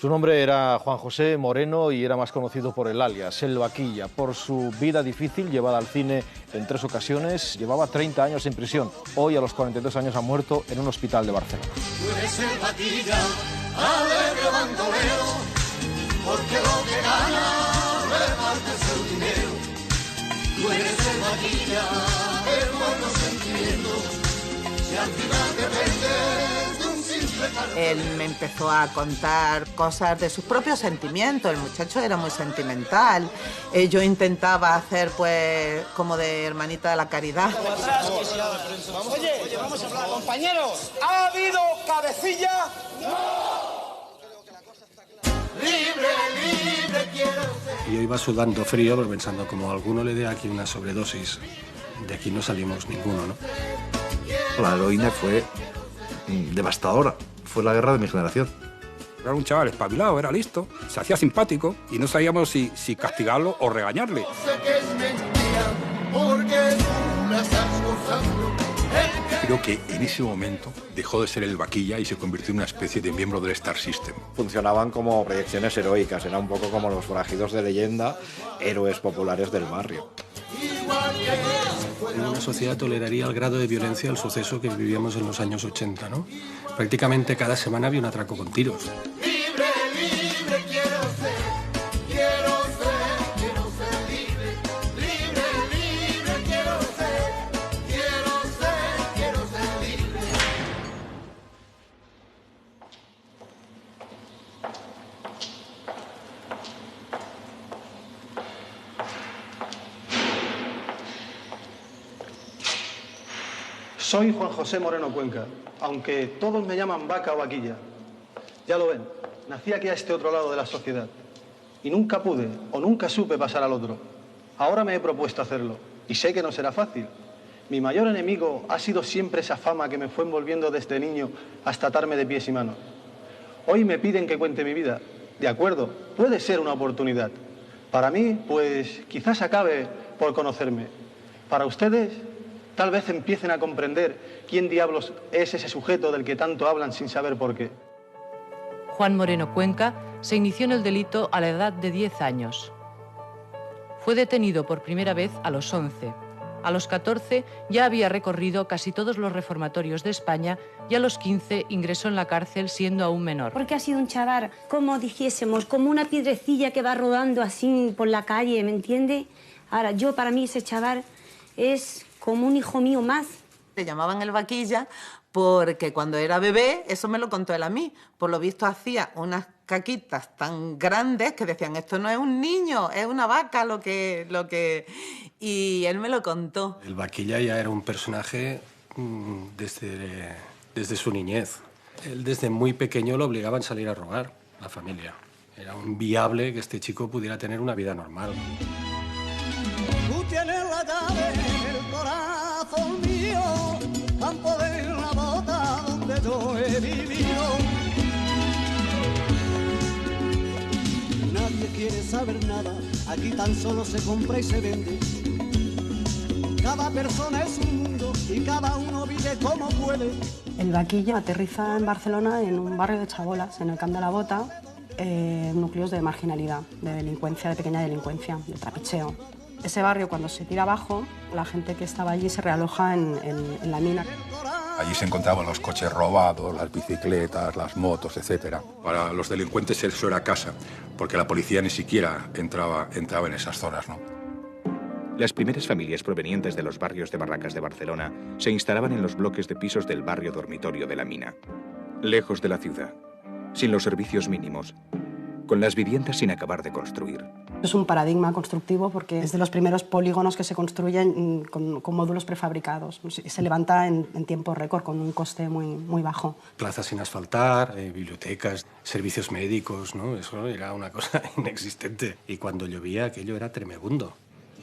Su nombre era Juan José Moreno y era más conocido por el alias, el Vaquilla. Por su vida difícil, llevada al cine en 3 ocasiones, llevaba 30 años en prisión. Hoy, a los 42 años, ha muerto en un hospital de Barcelona. Tú eres el Vaquilla, alegre bandolero, porque lo que gana repartes el dinero. Tú eres el Vaquilla, el buen sentimiento, si al final te perdes de un simple cartón. Él me empezó a contar cosas de sus propios sentimientos. El muchacho era muy sentimental. Yo intentaba hacer, pues, como de hermanita de la caridad. Oye, vamos a hablar, compañeros. ¿Ha habido cabecilla? Libre, libre quiero ser. Y yo iba sudando frío, pero pensando, como a alguno le dé aquí una sobredosis, de aquí no salimos ninguno, ¿no? La heroína fue devastadora. Fue la guerra de mi generación. Era un chaval espabilado, era listo, se hacía simpático y no sabíamos si castigarlo o regañarle. Sé que es mentira, porque tú la estás gozando. Creo que en ese momento dejó de ser el Vaquilla y se convirtió en una especie de miembro del Star System. Funcionaban como proyecciones heroicas, era un poco como los forajidos de leyenda, héroes populares del barrio. Una sociedad toleraría el grado de violencia del suceso que vivíamos en los años 80, ¿no? Prácticamente cada semana había un atraco con tiros. Libre, libre quiero ser, quiero ser libre. Libre, libre quiero ser, quiero ser libre. Soy Juan José Moreno Cuenca, aunque todos me llaman Vaca o Vaquilla. Ya lo ven, nací aquí a este otro lado de la sociedad y nunca pude o nunca supe pasar al otro. Ahora me he propuesto hacerlo y sé que no será fácil. Mi mayor enemigo ha sido siempre esa fama que me fue envolviendo desde niño hasta atarme de pies y manos. Hoy me piden que cuente mi vida. De acuerdo, puede ser una oportunidad. Para mí, pues quizás acabe por conocerme. Para ustedes, tal vez empiecen a comprender quién diablos es ese sujeto del que tanto hablan sin saber por qué. Juan Moreno Cuenca se inició en el delito a la edad de 10 años. Fue detenido por primera vez a los 11. A los 14 ya había recorrido casi todos los reformatorios de España y a los 15 ingresó en la cárcel siendo aún menor. Porque ha sido un chaval, como dijésemos, como una piedrecilla que va rodando así por la calle, ¿me entiende? Ahora, para mí ese chaval es como un hijo mío más. Le llamaban el Vaquilla porque cuando era bebé, eso me lo contó él a mí, por lo visto hacía unas caquitas tan grandes que decían, esto no es un niño, es una vaca lo que... Y él me lo contó. El Vaquilla ya era un personaje desde su niñez. Él desde muy pequeño lo obligaban a salir a robar, la familia. Era inviable que este chico pudiera tener una vida normal. Tú tienes la llave en el corazón mío, campo de la bota donde yo he vivido. Nadie quiere saber nada, aquí tan solo se compra y se vende. Cada persona es un mundo y cada uno vive como puede. El Vaquilla aterriza en Barcelona en un barrio de chabolas, en el Camp de la Bota, núcleos de marginalidad, de delincuencia, de pequeña delincuencia, de trapicheo. Ese barrio, cuando se tira abajo, la gente que estaba allí se realoja en la mina. Allí se encontraban los coches robados, las bicicletas, las motos, etc. Para los delincuentes eso era casa, porque la policía ni siquiera entraba en esas zonas, ¿no? Las primeras familias provenientes de los barrios de barracas de Barcelona se instalaban en los bloques de pisos del barrio dormitorio de la Mina, lejos de la ciudad, sin los servicios mínimos, con las viviendas sin acabar de construir. Es un paradigma constructivo porque es de los primeros polígonos que se construyen con módulos prefabricados. Se levanta en tiempo récord con un coste muy bajo. Plazas sin asfaltar, bibliotecas, servicios médicos, ¿no? Eso era una cosa inexistente. Y cuando llovía aquello era tremebundo.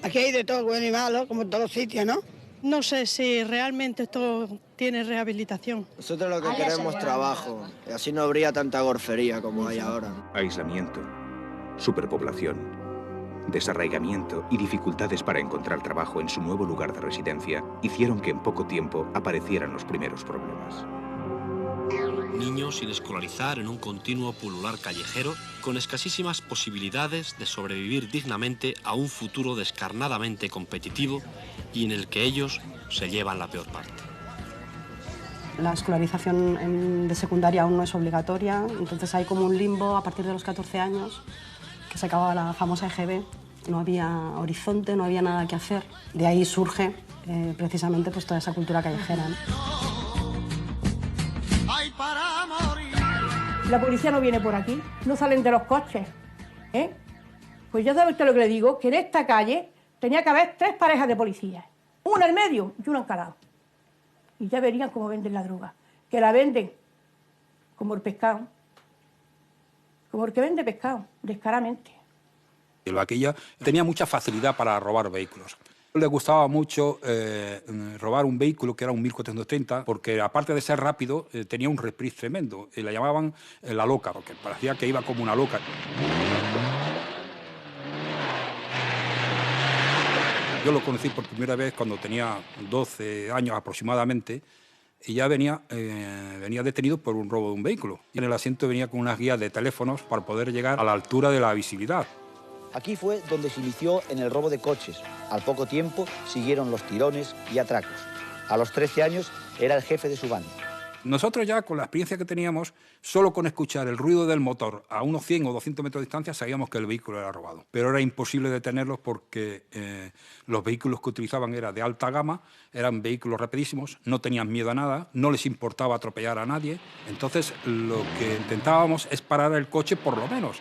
Aquí hay de todo, bueno y malo, como en todos los sitios, ¿no? No sé si realmente esto tiene rehabilitación. Nosotros lo que queremos es trabajo, y así no habría tanta gorfería como hay ahora. Aislamiento, superpoblación, desarraigamiento y dificultades para encontrar trabajo en su nuevo lugar de residencia hicieron que en poco tiempo aparecieran los primeros problemas. niños sin escolarizar en un continuo pulular callejero, con escasísimas posibilidades de sobrevivir dignamente a un futuro descarnadamente competitivo y en el que ellos se llevan la peor parte. La escolarización de secundaria aún no es obligatoria, entonces hay como un limbo a partir de los 14 años, que se acababa la famosa EGB, no había horizonte, no había nada que hacer. De ahí surge precisamente pues, toda esa cultura callejera, ¿no? La policía no viene por aquí, no salen de los coches, ¿eh? Pues ya sabe usted lo que le digo, que en esta calle tenía que haber 3 parejas de policías, una en medio y una encarado. Y ya verían cómo venden la droga, que la venden como el pescado, como el que vende pescado, descaradamente. El vaquilla tenía mucha facilidad para robar vehículos. Le gustaba mucho robar un vehículo que era un 1430, porque aparte de ser rápido, tenía un reprise tremendo. La llamaban la loca, porque parecía que iba como una loca. Yo lo conocí por primera vez cuando tenía 12 años aproximadamente y ya venía detenido por un robo de un vehículo. Y en el asiento venía con unas guías de teléfonos para poder llegar a la altura de la visibilidad. Aquí fue donde se inició en el robo de coches. Al poco tiempo siguieron los tirones y atracos. A los 13 años era el jefe de su banda. Nosotros ya, con la experiencia que teníamos, solo con escuchar el ruido del motor a unos 100 o 200 metros de distancia sabíamos que el vehículo era robado. Pero era imposible detenerlos porque los vehículos que utilizaban eran de alta gama, eran vehículos rapidísimos, no tenían miedo a nada, no les importaba atropellar a nadie. Entonces, lo que intentábamos es parar el coche por lo menos.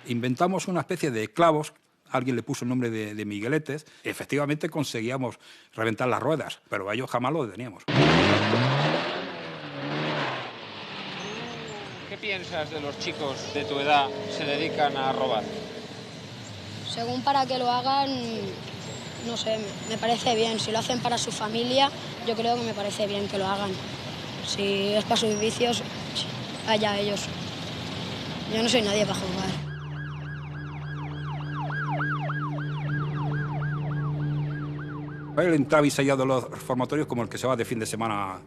Inventamos una especie de clavos, alguien le puso el nombre de Migueletes, y efectivamente conseguíamos reventar las ruedas, pero a ellos jamás lo deteníamos. ¿Qué piensas de los chicos de tu edad que se dedican a robar? Según para que lo hagan, no sé, me parece bien. Si lo hacen para su familia, yo creo que me parece bien que lo hagan. Si es para sus vicios, allá ellos. Yo no soy nadie para jugar. Él entraba y salía de los reformatorios como el que se va de fin de semana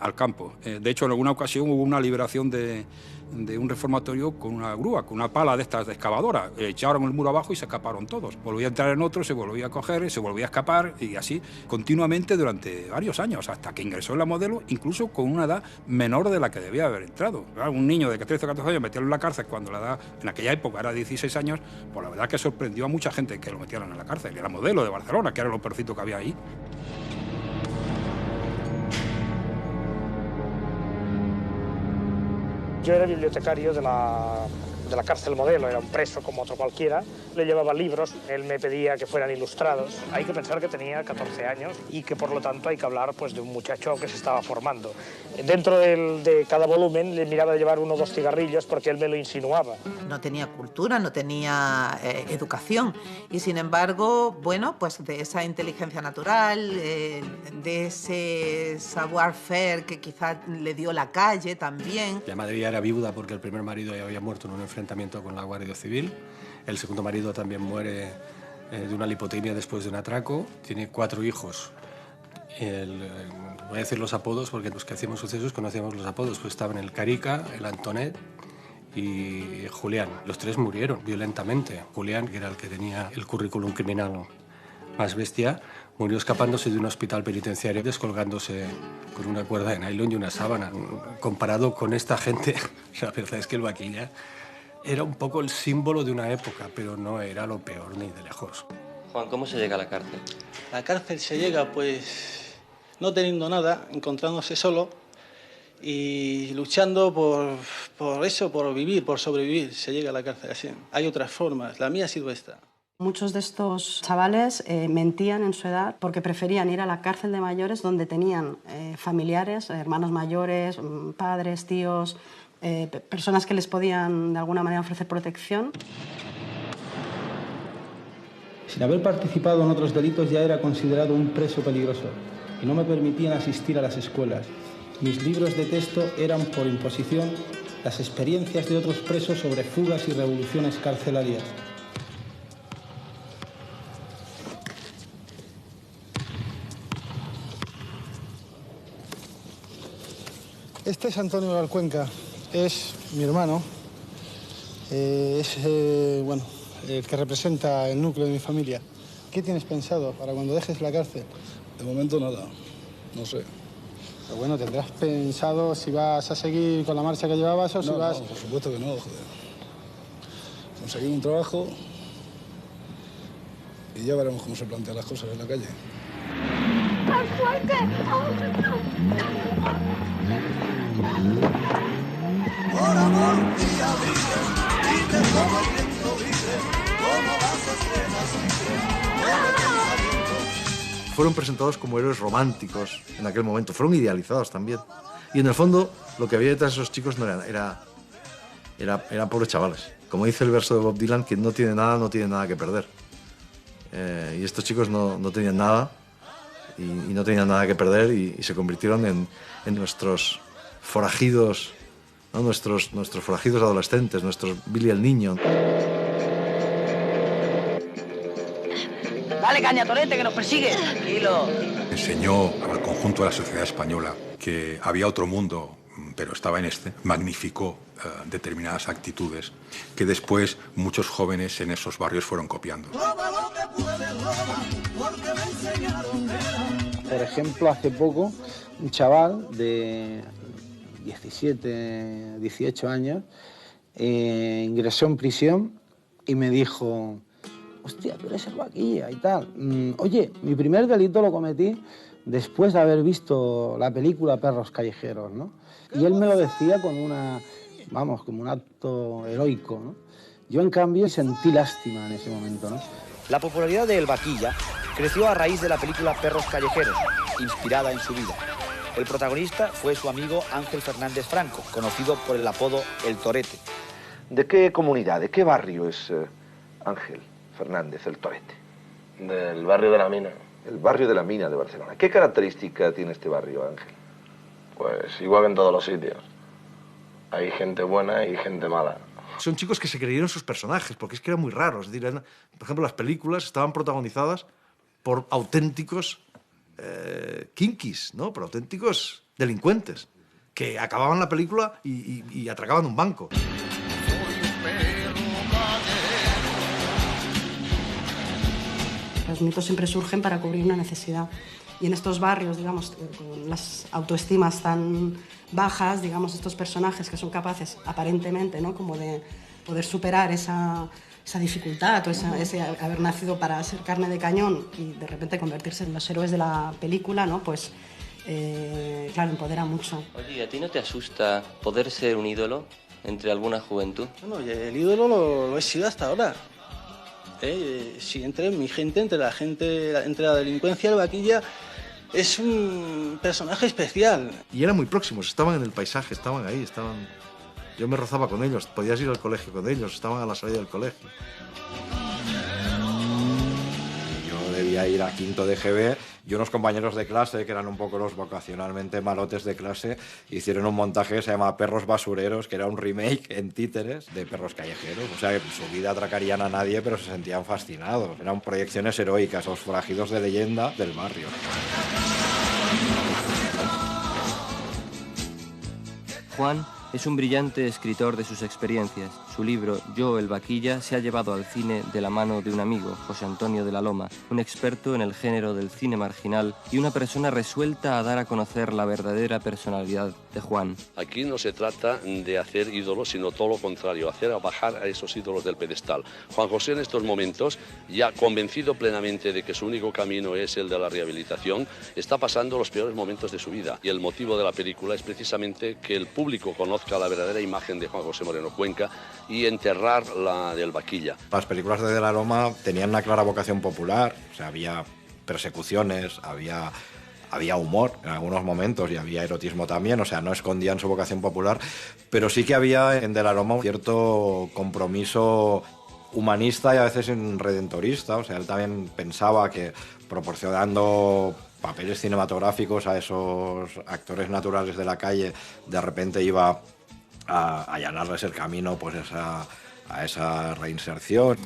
al campo. De hecho, en alguna ocasión hubo una liberación de un reformatorio con una grúa, con una pala de estas de excavadora. Echaron el muro abajo y se escaparon todos. Volvía a entrar en otro, se volvía a coger, se volvía a escapar y así continuamente durante varios años, hasta que ingresó en la Modelo, incluso con una edad menor de la que debía haber entrado. Un niño de 13 o 14 años meterlo en la cárcel cuando la edad en aquella época era 16 años, pues la verdad que sorprendió a mucha gente que lo metieran en la cárcel. Era Modelo de Barcelona, que era lo peorcito que había ahí. Yo era bibliotecario de la cárcel Modelo, era un preso como otro cualquiera. Le llevaba libros, él me pedía que fueran ilustrados. Hay que pensar que tenía 14 años y que por lo tanto hay que hablar pues, de un muchacho que se estaba formando. Dentro de cada volumen le miraba de llevar 1 o 2 cigarrillos porque él me lo insinuaba. No tenía cultura, no tenía educación y sin embargo, bueno, pues de esa inteligencia natural, de ese savoir-faire que quizás le dio la calle también. La madre ya era viuda porque el primer marido ya había muerto en un enfrentamiento con la Guardia Civil. El segundo marido también muere de una lipotimia después de un atraco. Tiene 4 hijos. Voy a decir los apodos porque los que hacíamos sucesos conocíamos los apodos. Pues estaban el Carica, el Antonet y Julián. Los 3 murieron violentamente. Julián, que era el que tenía el currículum criminal más bestia, murió escapándose de un hospital penitenciario, descolgándose con una cuerda de nylon y una sábana. Comparado con esta gente, la verdad es que el vaquilla era un poco el símbolo de una época, pero no era lo peor ni de lejos. Juan, ¿cómo se llega a la cárcel? A la cárcel se llega, pues, no teniendo nada, encontrándose solo y luchando por eso, por vivir, por sobrevivir. Se llega a la cárcel así. Hay otras formas. La mía ha sido esta. Muchos de estos chavales mentían en su edad porque preferían ir a la cárcel de mayores donde tenían familiares, hermanos mayores, padres, tíos, personas que les podían de alguna manera ofrecer protección. Sin haber participado en otros delitos ya era considerado un preso peligroso y no me permitían asistir a las escuelas. Mis libros de texto eran, por imposición, las experiencias de otros presos sobre fugas y revoluciones carcelarias. Este es Antonio Alcuenca, es mi hermano, bueno, el que representa el núcleo de mi familia. ¿Qué tienes pensado para cuando dejes la cárcel? De momento nada, no sé. Pero bueno, tendrás pensado si vas a seguir con la marcha que llevabas o si vas... No, por supuesto que no, joder. Conseguir un trabajo y ya veremos cómo se plantean las cosas en la calle. Por amor día libre como el viento libre, como las estrellas libres, como el pensamiento. Fueron presentados como héroes románticos en aquel momento, fueron idealizados también. Y en el fondo, lo que había detrás de esos chicos no eran pobres chavales. Como dice el verso de Bob Dylan, quien no tiene nada que perder. Y estos chicos no tenían nada y no tenían nada que perder y se convirtieron en nuestros forajidos, ¿no? nuestros forajidos adolescentes, nuestros Billy el Niño. Dale caña, Torete, que nos persigue. Tranquilo. Enseñó al conjunto de la sociedad española que había otro mundo, pero estaba en este. Magnificó determinadas actitudes que después muchos jóvenes en esos barrios fueron copiando. Por ejemplo, hace poco, un chaval de 17, 18 años ingresó en prisión y me dijo: hostia, tú eres el Vaquilla y tal. Oye, mi primer delito lo cometí después de haber visto la película Perros Callejeros, ¿no? Y él me lo decía con como un acto heroico, ¿no? Yo, en cambio, sentí lástima en ese momento, ¿no? La popularidad de El Vaquilla creció a raíz de la película Perros Callejeros, inspirada en su vida. El protagonista fue su amigo Ángel Fernández Franco, conocido por el apodo El Torete. ¿De qué comunidad, de qué barrio es Ángel Fernández, El Torete? Del barrio de la Mina. El barrio de la Mina de Barcelona. ¿Qué característica tiene este barrio, Ángel? Pues igual que en todos los sitios. Hay gente buena y gente mala. Son chicos que se creyeron sus personajes, porque es que eran muy raros. Es decir, por ejemplo, las películas estaban protagonizadas por auténticos kinkis, ¿no? Por auténticos delincuentes, que acababan la película y atracaban un banco. Los mitos siempre surgen para cubrir una necesidad. Y en estos barrios, digamos, con las autoestimas tan bajas, digamos, estos personajes que son capaces, aparentemente, ¿no?, como de poder superar esa dificultad o ese haber nacido para ser carne de cañón y de repente convertirse en los héroes de la película, ¿no?, pues, claro, empodera mucho. Oye, ¿a ti no te asusta poder ser un ídolo entre alguna juventud? Bueno, el ídolo lo he sido hasta ahora. Si entre mi gente, entre la delincuencia, el Vaquilla es un personaje especial. Y eran muy próximos, estaban en el paisaje, estaban ahí, Yo me rozaba con ellos, podías ir al colegio con ellos, estaban a la salida del colegio. Yo debía ir a quinto de GB y unos compañeros de clase, que eran un poco los vocacionalmente malotes de clase, hicieron un montaje que se llama Perros Basureros, que era un remake en títeres de Perros Callejeros. O sea, que en su vida atracarían a nadie, pero se sentían fascinados. Eran proyecciones heroicas, los forajidos de leyenda del barrio. Juan es un brillante escritor de sus experiencias. Su libro, Yo, el Vaquilla, se ha llevado al cine de la mano de un amigo, José Antonio de la Loma, un experto en el género del cine marginal y una persona resuelta a dar a conocer la verdadera personalidad de Juan. Aquí no se trata de hacer ídolos, sino todo lo contrario, hacer bajar a esos ídolos del pedestal. Juan José, en estos momentos, ya convencido plenamente de que su único camino es el de la rehabilitación, está pasando los peores momentos de su vida. Y el motivo de la película es precisamente que el público conozca la verdadera imagen de Juan José Moreno Cuenca y enterrar la del Vaquilla. Las películas de la Loma tenían una clara vocación popular, o sea, había persecuciones, había humor en algunos momentos y había erotismo también, o sea, no escondían su vocación popular, pero sí que había en De la Loma un cierto compromiso humanista y a veces redentorista, o sea, él también pensaba que proporcionando papeles cinematográficos a esos actores naturales de la calle, de repente iba a allanarles el camino pues a esa reinserción.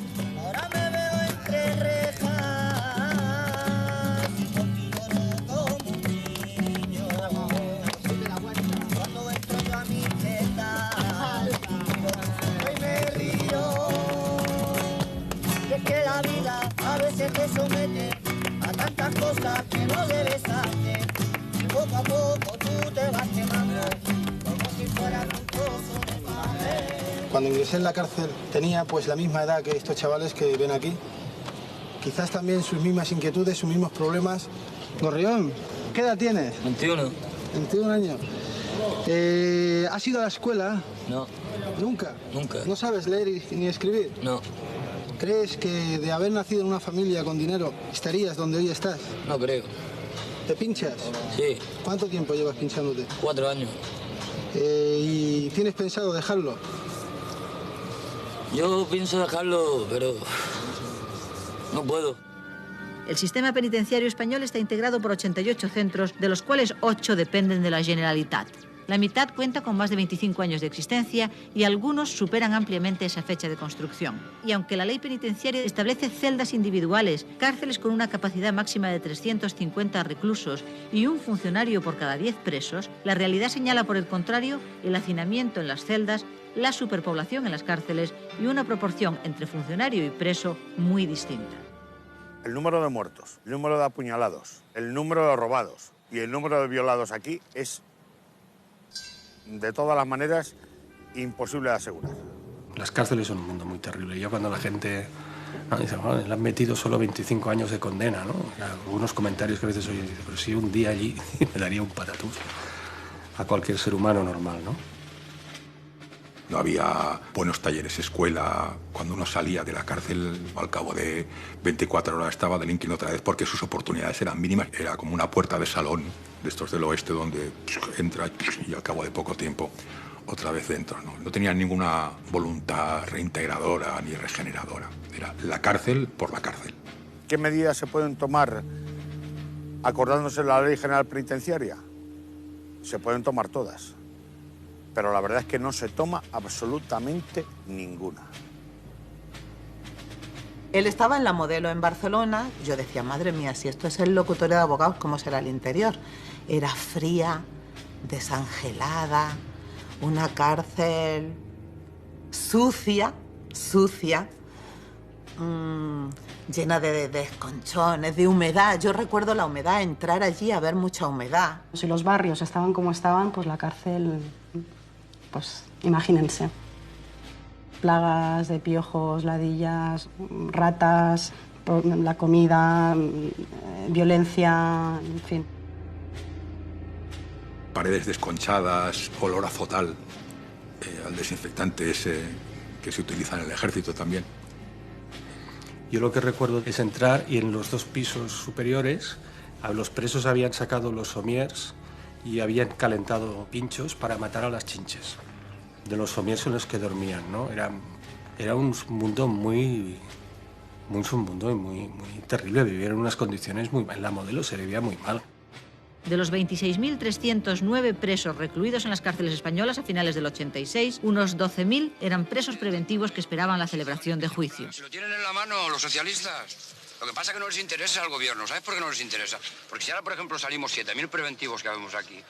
te sometes a tantas cosas que no debes hacer. Y poco a poco tú te vas quemando como si fueras un trozo de papel. Cuando ingresé en la cárcel tenía pues la misma edad que estos chavales que ven aquí. Quizás también sus mismas inquietudes, sus mismos problemas. Gorrión, ¿qué edad tienes? 21. 21 años. ¿Has ido a la escuela? No. ¿Nunca? Nunca. ¿No sabes leer ni escribir? No. ¿Crees que de haber nacido en una familia con dinero estarías donde hoy estás? No creo. ¿Te pinchas? Sí. ¿Cuánto tiempo llevas pinchándote? 4 años. ¿Y tienes pensado dejarlo? Yo pienso dejarlo, pero no puedo. El sistema penitenciario español está integrado por 88 centros, de los cuales 8 dependen de la Generalitat. La mitad cuenta con más de 25 años de existencia y algunos superan ampliamente esa fecha de construcción. Y aunque la ley penitenciaria establece celdas individuales, cárceles con una capacidad máxima de 350 reclusos y un funcionario por cada 10 presos, la realidad señala por el contrario el hacinamiento en las celdas, la superpoblación en las cárceles y una proporción entre funcionario y preso muy distinta. El número de muertos, el número de apuñalados, el número de robados y el número de violados aquí es, de todas las maneras, imposible de asegurar. Las cárceles son un mundo muy terrible. Yo cuando la gente dice, bueno, le han metido solo 25 años de condena, ¿no? O sea, algunos comentarios que a veces oye, pero si un día allí me daría un patatús a cualquier ser humano normal, ¿no? No había buenos talleres, escuela. Cuando uno salía de la cárcel, al cabo de 24 horas estaba delinquiendo otra vez porque sus oportunidades eran mínimas. Era como una puerta de salón de estos del oeste donde entra y al cabo de poco tiempo otra vez dentro, ¿no? No tenían ninguna voluntad reintegradora ni regeneradora. Era la cárcel por la cárcel. ¿Qué medidas se pueden tomar acordándose de la Ley General Penitenciaria? Se pueden tomar todas. Pero la verdad es que no se toma absolutamente ninguna. Él estaba en La Modelo en Barcelona. Yo decía, madre mía, si esto es el locutorio de abogados, ¿cómo será el interior? Era fría, desangelada, una cárcel sucia, llena de desconchones, de humedad. Yo recuerdo la humedad, entrar allí a ver mucha humedad. Si los barrios estaban como estaban, pues la cárcel, pues imagínense. Plagas de piojos, ladillas, ratas, la comida, violencia, en fin. Paredes desconchadas, olor azotal, al desinfectante ese que se utiliza en el ejército también. Yo lo que recuerdo es entrar y en los 2 pisos superiores a los presos habían sacado los somiers y habían calentado pinchos para matar a las chinches de los somiers en los que dormían, ¿no? Era un mundo muy terrible. Vivir en unas condiciones muy mal. En La Modelo se vivía muy mal. De los 26.309 presos recluidos en las cárceles españolas a finales del 86, unos 12.000 eran presos preventivos que esperaban la celebración de juicio. Si lo tienen en la mano los socialistas. Lo que pasa es que no les interesa al gobierno. ¿Sabes por qué no les interesa? Porque si ahora, por ejemplo, salimos 7.000 preventivos que vemos aquí,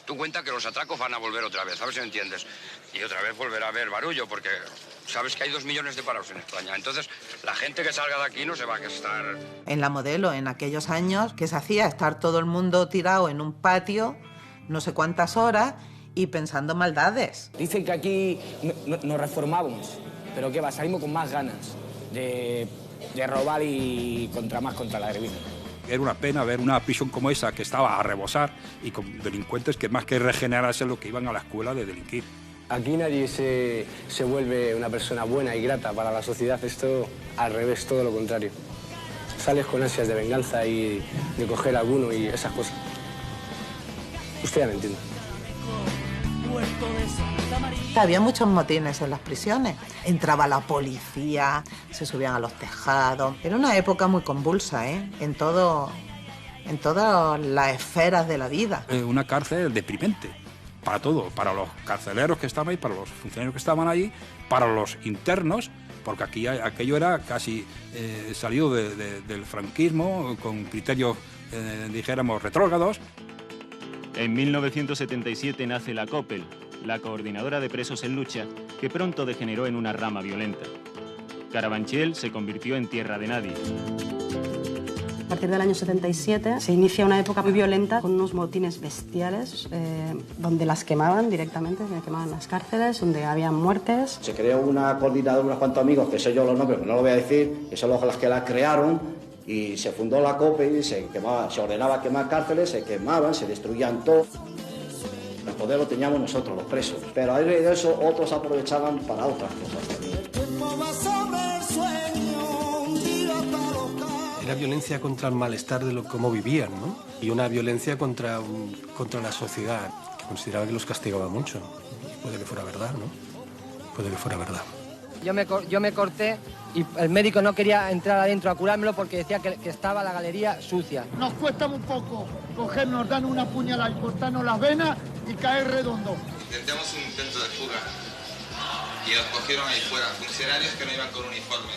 tú cuenta que los atracos van a volver otra vez, ¿sabes si me entiendes? Y otra vez volverá a haber barullo, porque sabes que hay 2 millones de parados en España. Entonces, la gente que salga de aquí no se va a estar... En La Modelo, en aquellos años, ¿qué se hacía? Estar todo el mundo tirado en un patio, no sé cuántas horas, y pensando maldades. Dicen que aquí nos reformamos, pero ¿qué va? Salimos con más ganas de robar y contra la grevina. Era una pena ver una prisión como esa que estaba a rebosar y con delincuentes que más que regenerarse lo que iban a la escuela de delinquir. Aquí nadie se vuelve una persona buena y grata para la sociedad. Esto al revés, todo lo contrario. Sales con ansias de venganza y de coger a alguno y esas cosas. Usted ya me entiende. Había muchos motines en las prisiones. Entraba la policía, se subían a los tejados. Era una época muy convulsa, ¿eh? En todas las esferas de la vida. Una cárcel deprimente, para todo, para los carceleros que estaban ahí, para los funcionarios que estaban allí, para los internos, porque aquí aquello era casi salido del franquismo, con criterios, dijéramos, retrógrados. En 1977 nace la COPEL, la Coordinadora de Presos en Lucha, que pronto degeneró en una rama violenta. Carabanchel se convirtió en tierra de nadie. A partir del año 77 se inicia una época muy violenta con unos motines bestiales donde las quemaban directamente, se quemaban las cárceles, donde había muertes. Se creó una coordinadora, unos cuantos amigos, que sé yo los nombres, pero no lo voy a decir, que son los que la crearon, y se fundó la COPE y se ordenaba quemar cárceles, se quemaban, se destruían todo. El poder lo teníamos nosotros, los presos, pero a de eso otros aprovechaban para otras cosas también. Era violencia contra el malestar de cómo vivían, ¿no? Y una violencia contra la sociedad, que consideraba que los castigaba mucho. Puede que fuera verdad, ¿no? Puede que fuera verdad. Yo me corté y el médico no quería entrar adentro a curármelo porque decía que estaba la galería sucia. Nos cuesta muy poco cogernos, darnos una puñalada y cortarnos las venas y caer redondo. Intentamos un intento de fuga y nos cogieron ahí fuera, funcionarios que no iban con uniforme.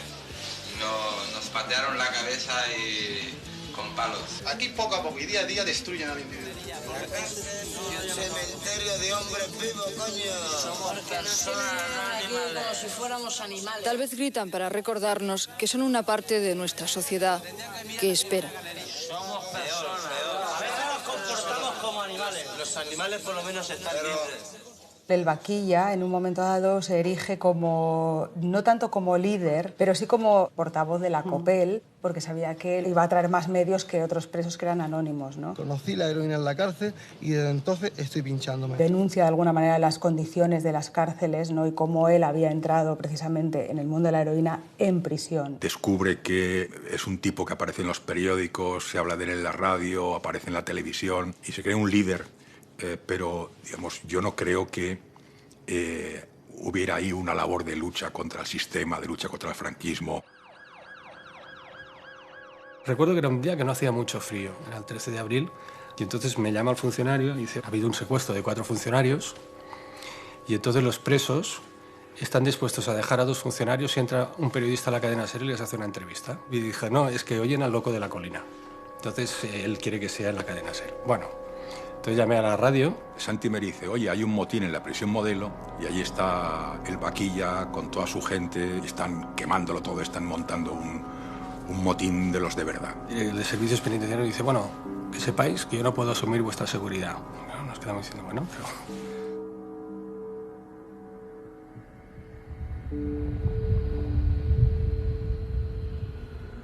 Nos patearon la cabeza y con palos. Aquí poco a poco y día a día destruyen al individuo. Cementerio de hombres vivos, coño. Somos personas, no animales. Como si fuéramos animales. Tal vez gritan para recordarnos que son una parte de nuestra sociedad que espera. Somos personas. A veces nos comportamos como animales. Los animales por lo menos están libres. El Vaquilla en un momento dado se erige como, no tanto como líder, pero sí como portavoz de la COPEL, porque sabía que él iba a traer más medios que otros presos que eran anónimos, ¿no? Conocí la heroína en la cárcel y desde entonces estoy pinchándome. Denuncia de alguna manera las condiciones de las cárceles, ¿no? Y cómo él había entrado precisamente en el mundo de la heroína en prisión. Descubre que es un tipo que aparece en los periódicos, se habla de él en la radio, aparece en la televisión y se cree un líder. Pero, digamos, yo no creo que hubiera ahí una labor de lucha contra el sistema, de lucha contra el franquismo. Recuerdo que era un día que no hacía mucho frío, era el 13 de abril, y entonces me llama el funcionario y dice, ha habido un secuestro de 4 funcionarios, y entonces los presos están dispuestos a dejar a 2 funcionarios y entra un periodista a la cadena SER y les hace una entrevista. Y dije, no, es que oyen al loco de la colina. Entonces él quiere que sea en la cadena SER. Bueno. Entonces llamé a la radio. Santi me dice, oye, hay un motín en la prisión Modelo y allí está el Vaquilla con toda su gente, están quemándolo todo, están montando un motín de los de verdad. Y el de servicios penitenciarios dice, bueno, que sepáis que yo no puedo asumir vuestra seguridad. Bueno, nos quedamos diciendo, bueno, pero...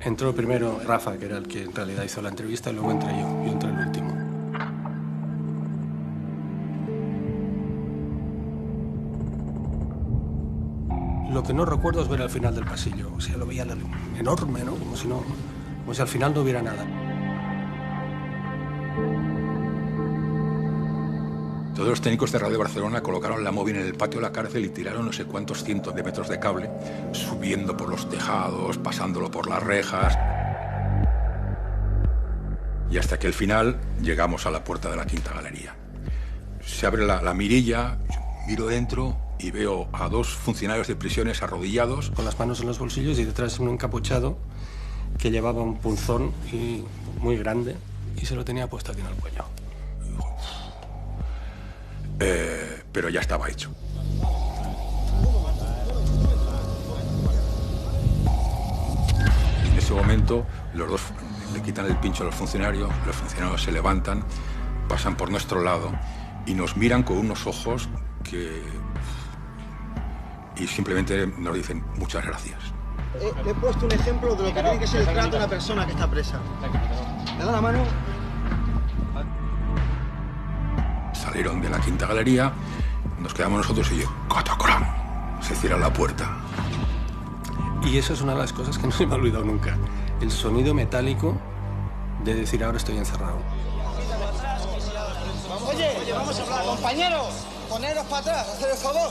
Entró primero Rafa, que era el que en realidad hizo la entrevista, y luego entré yo entré el último. Lo que no recuerdo es ver al final del pasillo. O sea, lo veía enorme, ¿no? Como si al final no hubiera nada. Todos los técnicos de Radio Barcelona colocaron la móvil en el patio de la cárcel y tiraron no sé cuántos cientos de metros de cable, subiendo por los tejados, pasándolo por las rejas. Y hasta que al final llegamos a la puerta de la quinta galería. Se abre la mirilla, miro dentro y veo a 2 funcionarios de prisiones arrodillados. Con las manos en los bolsillos y detrás un encapuchado que llevaba un punzón muy grande y se lo tenía puesto aquí en el cuello. Pero ya estaba hecho. En ese momento los 2 le quitan el pincho a los funcionarios se levantan, pasan por nuestro lado y nos miran con unos ojos y simplemente nos dicen muchas gracias. Le he puesto un ejemplo de lo que tiene que ser el trato de una persona que está presa. ¿Le da la mano? Salieron de la quinta galería, nos quedamos nosotros y yo, ¡catacram! Se cierra la puerta. Y eso es una de las cosas que no se me ha olvidado nunca. El sonido metálico de decir ahora estoy encerrado. Oye, vamos a hablar, compañeros. Poneros para atrás, hacer el favor.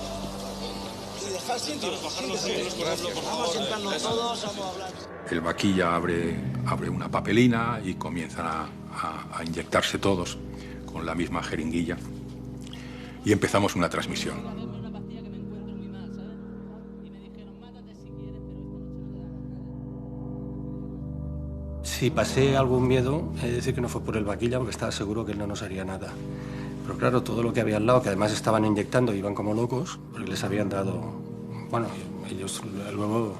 Y dejar sitio. Vamos a sentarnos todos, vamos a hablar. El Vaquilla abre una papelina y comienzan a inyectarse todos con la misma jeringuilla. Y empezamos una transmisión. Si pasé algún miedo, he de decir que no fue por el Vaquilla, porque estaba seguro que él no nos haría nada. Pero claro, todo lo que había al lado, que además estaban inyectando, iban como locos, porque les habían dado... Bueno, ellos luego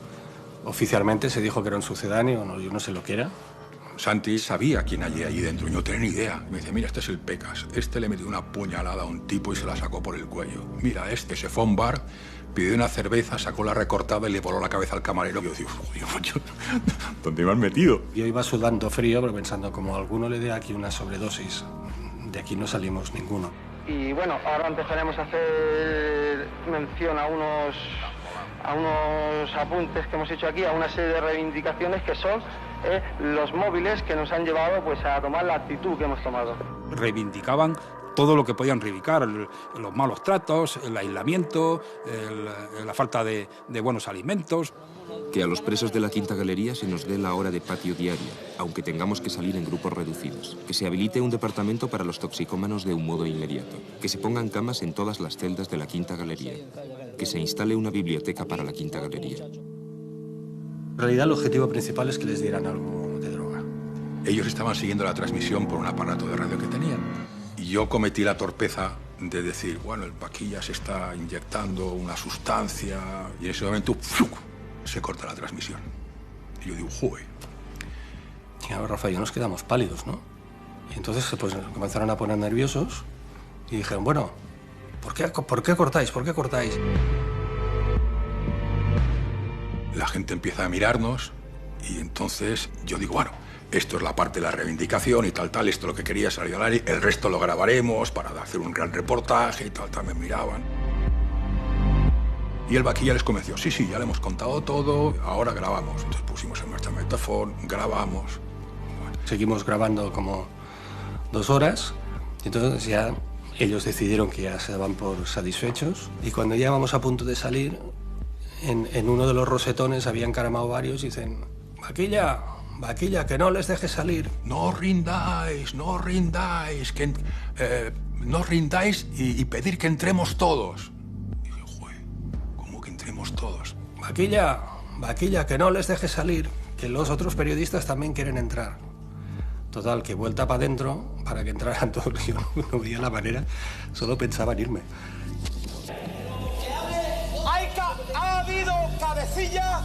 oficialmente se dijo que era un sucedáneo, no, yo no sé lo que era, Santi sabía quién había allí dentro, y no tenía ni idea. Me dice, mira, este es el Pecas. Este le metió una puñalada a un tipo y se la sacó por el cuello. Mira, este se fue a un bar, pidió una cerveza, sacó la recortada y le voló la cabeza al camarero. Yo digo, ¿dónde me han metido? Yo iba sudando frío, pero pensando, como a alguno le dé aquí una sobredosis, de aquí no salimos ninguno. Y bueno, ahora empezaremos a hacer mención a unos apuntes que hemos hecho aquí, a una serie de reivindicaciones que son los móviles que nos han llevado pues a tomar la actitud que hemos tomado. Reivindicaban todo lo que podían reivindicar, los malos tratos, el aislamiento, la falta de buenos alimentos. Que a los presos de la Quinta Galería se nos dé la hora de patio diaria, aunque tengamos que salir en grupos reducidos. Que se habilite un departamento para los toxicómanos de un modo inmediato. Que se pongan camas en todas las celdas de la Quinta Galería. Que se instale una biblioteca para la Quinta Galería. En realidad el objetivo principal es que les dieran algo de droga. Ellos estaban siguiendo la transmisión por un aparato de radio que tenían. Y yo cometí la torpeza de decir, bueno, el Vaquilla se está inyectando una sustancia, y en ese momento ¡fuc!, se corta la transmisión. Y yo digo, ¡joder! Y ahora, Rafa y yo nos quedamos pálidos, ¿no? Y entonces pues, comenzaron a poner nerviosos y dijeron, bueno, ¿por qué cortáis? ¿Por qué cortáis? La gente empieza a mirarnos y entonces yo digo, bueno, esto es la parte de la reivindicación y tal, esto es lo que quería salir al aire, el resto lo grabaremos para hacer un gran reportaje y tal, me miraban. Y el Vaquilla les convenció, sí, ya le hemos contado todo, ahora grabamos. Entonces pusimos en marcha el Metafon, grabamos. Bueno. Seguimos grabando como 2 horas, y entonces ya ellos decidieron que ya se daban por satisfechos. Y cuando ya íbamos a punto de salir, en uno de los rosetones habían encaramado varios y dicen, Vaquilla, que no les dejes salir. No rindáis, que no rindáis y pedir que entremos todos. Todos. Vaquilla, que no les dejes salir, que los otros periodistas también quieren entrar. Total, que vuelta para adentro, para que entraran todos. Yo no veía la manera, solo pensaba en irme. ¿Ha habido cabecilla?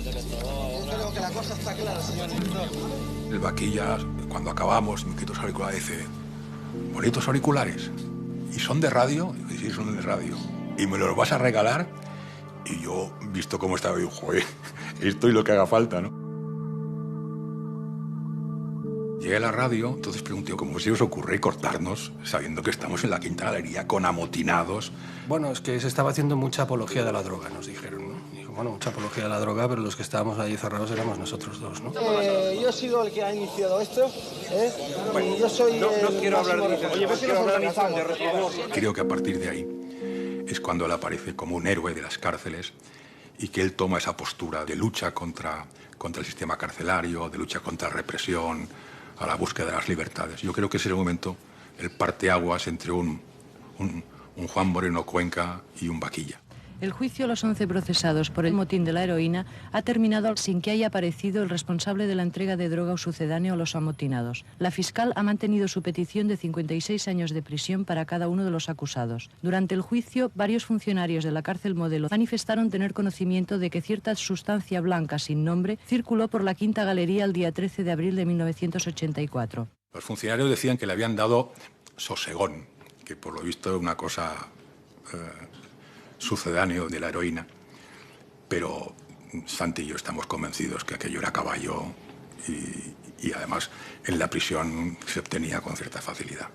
Yo creo que la cosa está clara, señor director. El Vaquilla, cuando acabamos, me quito los auriculares y dice, bonitos auriculares. ¿Y son de radio? Y sí, son de radio. ¿Y me los vas a regalar? Y yo, visto cómo estaba, digo, joder, esto y lo que haga falta, ¿no? Llegué a la radio, entonces pregunté, ¿cómo se os ocurre cortarnos sabiendo que estamos en la Quinta Galería con amotinados? Bueno, es que se estaba haciendo mucha apología de la droga, nos dijeron, ¿no? Dijo, bueno, mucha apología de la droga, pero los que estábamos ahí cerrados éramos nosotros dos, ¿no? Yo he sido el que ha iniciado esto, y yo soy no quiero hablar de eso. Creo que a partir de ahí es cuando él aparece como un héroe de las cárceles y que él toma esa postura de lucha contra el sistema carcelario, de lucha contra la represión, a la búsqueda de las libertades. Yo creo que ese es el momento, el parteaguas entre un Juan Moreno Cuenca y un Vaquilla. El juicio a los 11 procesados por el motín de la heroína ha terminado sin que haya aparecido el responsable de la entrega de droga o sucedáneo a los amotinados. La fiscal ha mantenido su petición de 56 años de prisión para cada uno de los acusados. Durante el juicio, varios funcionarios de la cárcel Modelo manifestaron tener conocimiento de que cierta sustancia blanca sin nombre circuló por la Quinta Galería el día 13 de abril de 1984. Los funcionarios decían que le habían dado sosegón, que por lo visto es una cosa sucedáneo de la heroína, pero Santi y yo estamos convencidos que aquello era caballo y además en la prisión se obtenía con cierta facilidad.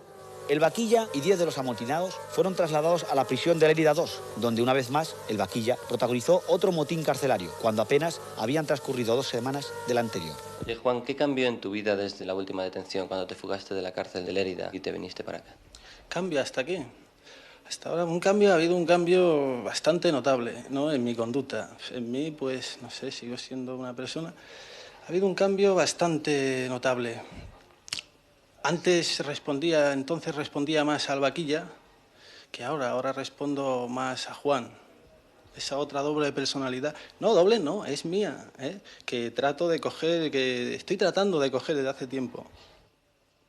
El Vaquilla y 10 de los amotinados fueron trasladados a la prisión de Lérida 2, donde una vez más el Vaquilla protagonizó otro motín carcelario, cuando apenas habían transcurrido 2 semanas del anterior. Oye, Juan, ¿qué cambió en tu vida desde la última detención, cuando te fugaste de la cárcel de Lérida y te viniste para acá? ¿Cambio hasta qué? Hasta ahora ha habido un cambio bastante notable, ¿no?, en mi conducta. En mí, pues, no sé, sigo siendo una persona. Ha habido un cambio bastante notable. Entonces respondía más al Vaquilla que ahora respondo más a Juan. Esa otra doble personalidad. No, doble no, es mía, que estoy tratando de coger desde hace tiempo.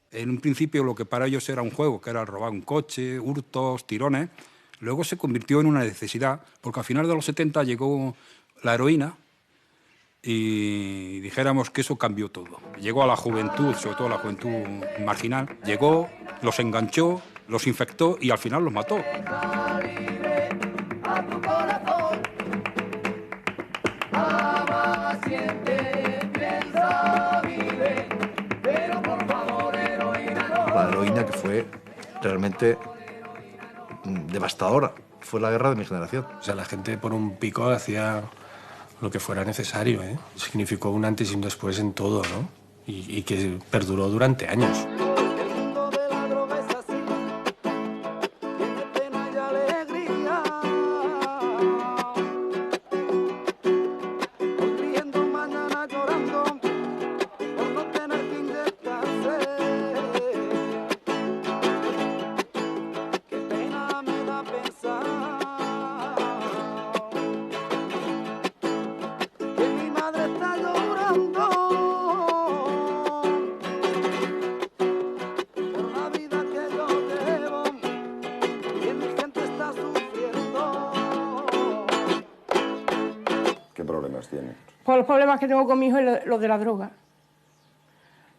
En un principio lo que para ellos era un juego, que era robar un coche, hurtos, tirones, luego se convirtió en una necesidad, porque al final de los 70 llegó la heroína y dijéramos que eso cambió todo. Llegó a la juventud, sobre todo a la juventud marginal, llegó, los enganchó, los infectó y al final los mató. La heroína que fue realmente devastadora. Fue la guerra de mi generación. O sea, la gente por un pico hacía lo que fuera necesario, ¿eh? Significó un antes y un después en todo, ¿no? Y que perduró durante años. Pues los problemas que tengo con mi hijo es los de la droga.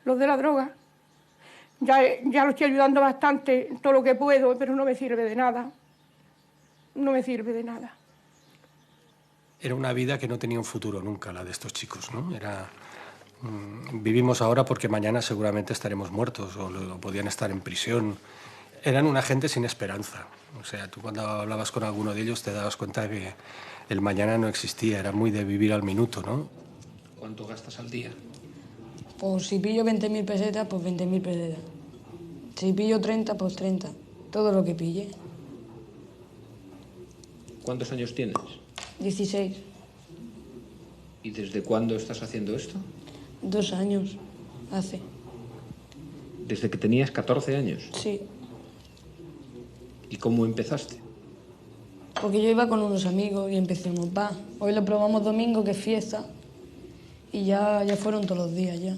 Los de la droga. Ya lo estoy ayudando bastante, todo lo que puedo, pero no me sirve de nada. No me sirve de nada. Era una vida que no tenía un futuro nunca, la de estos chicos, ¿no? Vivimos ahora porque mañana seguramente estaremos muertos o podían estar en prisión. Eran una gente sin esperanza. O sea, tú cuando hablabas con alguno de ellos te dabas cuenta de que el mañana no existía, era muy de vivir al minuto, ¿no? ¿Cuánto gastas al día? Pues si pillo 20.000 pesetas, pues 20.000 pesetas. Si pillo 30, pues 30. Todo lo que pille. ¿Cuántos años tienes? 16. ¿Y desde cuándo estás haciendo esto? 2 años hace. ¿Desde que tenías 14 años? Sí. ¿Y cómo empezaste? Porque yo iba con unos amigos y empecemos, hoy lo probamos domingo, que es fiesta, y ya fueron todos los días ya.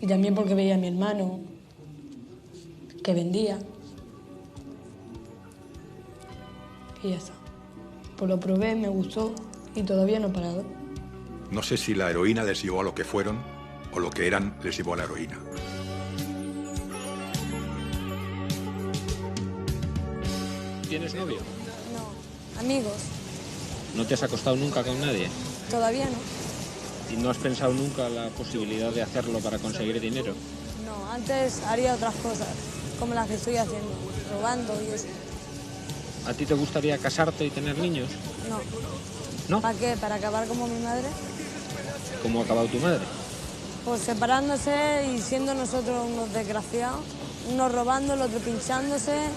Y también porque veía a mi hermano, que vendía. Y ya está. Pues lo probé, me gustó y todavía no he parado. No sé si la heroína les llevó a lo que fueron o lo que eran les llevó a la heroína. ¿Tienes novio? No, amigos. ¿No te has acostado nunca con nadie? Todavía no. ¿Y no has pensado nunca la posibilidad de hacerlo para conseguir dinero? No, antes haría otras cosas, como las que estoy haciendo, robando y eso. ¿A ti te gustaría casarte y tener niños? No. ¿No? ¿Para qué? ¿Para acabar como mi madre? ¿Cómo ha acabado tu madre? Pues separándose y siendo nosotros unos desgraciados, unos robando, el otro pinchándose,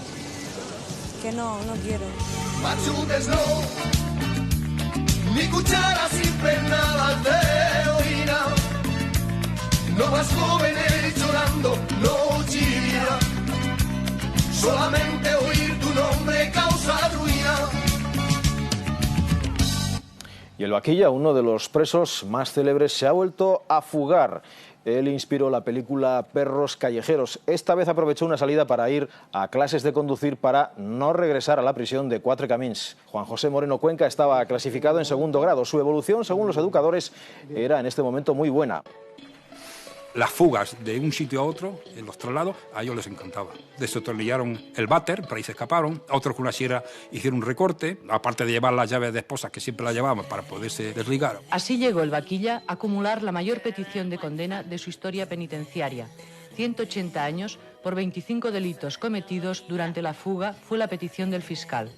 que no quiero. Machuques no, ni cuchara sin penadas de heroína. No más jóvenes llorando, no chilla. Solamente oír tu nombre causa ruina. Y el Vaquilla, uno de los presos más célebres, se ha vuelto a fugar. Él inspiró la película Perros Callejeros. Esta vez aprovechó una salida para ir a clases de conducir para no regresar a la prisión de Quatre Camins. Juan José Moreno Cuenca estaba clasificado en 2º grado. Su evolución, según los educadores, era en este momento muy buena. Las fugas de un sitio a otro, en los traslados, a ellos les encantaba. Desatornillaron el váter, por ahí se escaparon. A otros con una sierra hicieron un recorte, aparte de llevar las llaves de esposas, que siempre las llevaban para poderse desligar. Así llegó el Vaquilla a acumular la mayor petición de condena de su historia penitenciaria. 180 años por 25 delitos cometidos durante la fuga fue la petición del fiscal.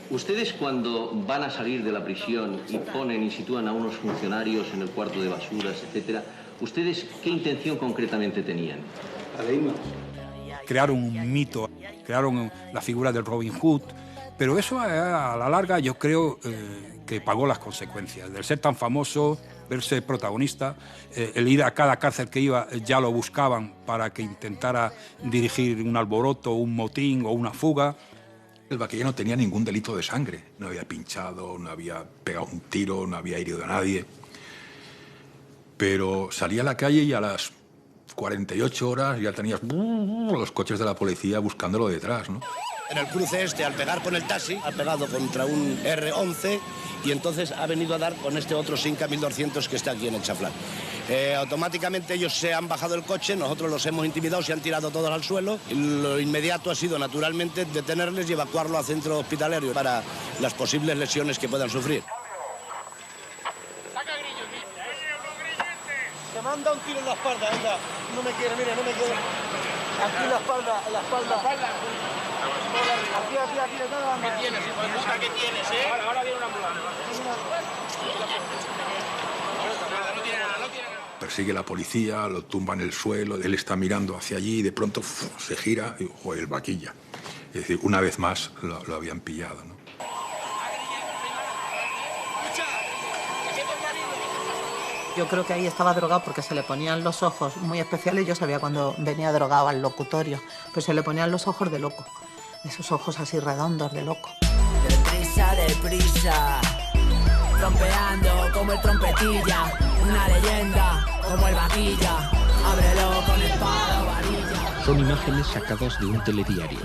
Ustedes cuando van a salir de la prisión y ponen y sitúan a unos funcionarios en el cuarto de basuras, etcétera, ¿ustedes qué intención concretamente tenían? Crearon un mito, crearon la figura del Robin Hood, pero eso a la larga yo creo que pagó las consecuencias. Del ser tan famoso, verse protagonista, el ir a cada cárcel que iba ya lo buscaban para que intentara dirigir un alboroto, un motín o una fuga. El Vaquilla no tenía ningún delito de sangre, no había pinchado, no había pegado un tiro, no había herido a nadie. Pero salía a la calle y a las 48 horas ya tenías los coches de la policía buscándolo detrás, ¿no? En el cruce este, al pegar con el taxi, ha pegado contra un R11 y entonces ha venido a dar con este otro Simca 1200 que está aquí en el Chaflán. Automáticamente ellos se han bajado del coche, nosotros los hemos intimidado, se han tirado todos al suelo. Lo inmediato ha sido, naturalmente, detenerles y evacuarlo a centro hospitalario para las posibles lesiones que puedan sufrir. Se manda un tiro en la espalda, anda. No me quiere, mire, no me quiere. Aquí en la espalda, en la espalda. Aquí, ¿qué tienes, hijo de puta? ¿Qué tienes, Ahora viene una ambulancia. Persigue la policía, lo tumba en el suelo, él está mirando hacia allí y de pronto se gira y el vaquilla. Es decir, una vez más lo habían pillado, ¿no? Yo creo que ahí estaba drogado porque se le ponían los ojos muy especiales. Yo sabía cuando venía drogado al locutorio, pues se le ponían los ojos de loco. Esos ojos así redondos de loco. Deprisa, trompeando como el trompetilla. Una leyenda como el vaquilla. Ábrelo con espada o varilla. Son imágenes sacadas de un telediario.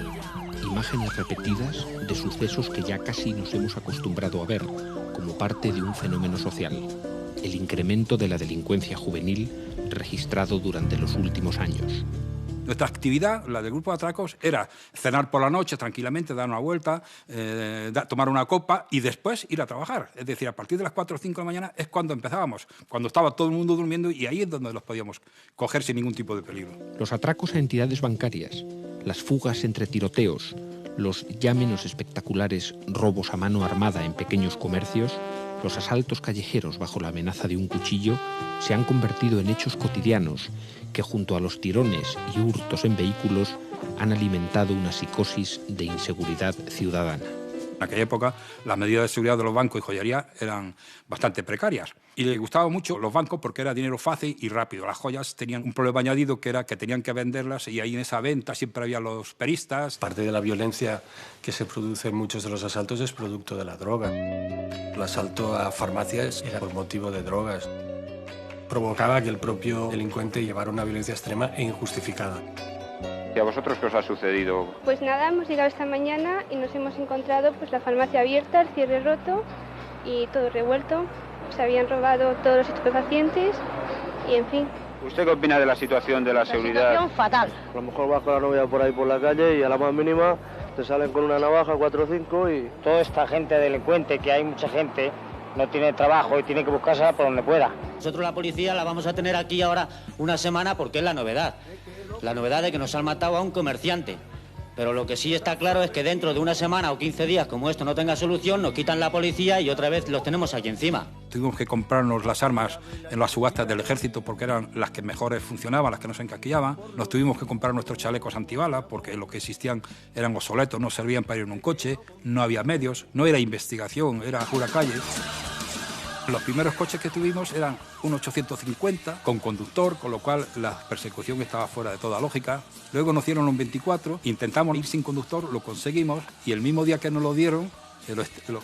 Imágenes repetidas de sucesos que ya casi nos hemos acostumbrado a ver como parte de un fenómeno social. El incremento de la delincuencia juvenil registrado durante los últimos años. Nuestra actividad, la del grupo de atracos, era cenar por la noche tranquilamente, dar una vuelta, tomar una copa y después ir a trabajar. Es decir, a partir de las 4 o 5 de la mañana es cuando empezábamos, cuando estaba todo el mundo durmiendo y ahí es donde los podíamos coger sin ningún tipo de peligro. Los atracos a entidades bancarias, las fugas entre tiroteos, los ya menos espectaculares robos a mano armada en pequeños comercios, los asaltos callejeros bajo la amenaza de un cuchillo se han convertido en hechos cotidianos que, junto a los tirones y hurtos en vehículos, han alimentado una psicosis de inseguridad ciudadana. En aquella época, las medidas de seguridad de los bancos y joyería eran bastante precarias. Y les gustaban mucho los bancos porque era dinero fácil y rápido. Las joyas tenían un problema añadido que era que tenían que venderlas y ahí en esa venta siempre había los peristas. Parte de la violencia que se produce en muchos de los asaltos es producto de la droga. El asalto a farmacias era por motivo de drogas. Provocaba que el propio delincuente llevara una violencia extrema e injustificada. ¿Y a vosotros qué os ha sucedido? Pues nada, hemos llegado esta mañana y nos hemos encontrado pues la farmacia abierta, el cierre roto y todo revuelto. Se habían robado todos los estupefacientes y en fin. ¿Usted qué opina de la situación de la seguridad? Situación fatal. A lo mejor vas con la novia por ahí por la calle y a la más mínima te salen con una navaja, 4 o 5 y... Toda esta gente delincuente, que hay mucha gente, no tiene trabajo y tiene que buscarse por donde pueda. Nosotros la policía la vamos a tener aquí ahora una semana porque es la novedad. La novedad de que nos han matado a un comerciante. Pero lo que sí está claro es que dentro de una semana o 15 días, como esto no tenga solución, nos quitan la policía y otra vez los tenemos aquí encima. Tuvimos que comprarnos las armas en las subastas del ejército porque eran las que mejores funcionaban, las que no se encaquillaban. Nos tuvimos que comprar nuestros chalecos antibalas porque los que existían eran obsoletos, no servían para ir en un coche, no había medios, no era investigación, era pura calle. Los primeros coches que tuvimos eran un 850 con conductor, con lo cual la persecución estaba fuera de toda lógica. Luego nos dieron un 24, intentamos ir sin conductor, lo conseguimos y el mismo día que nos lo dieron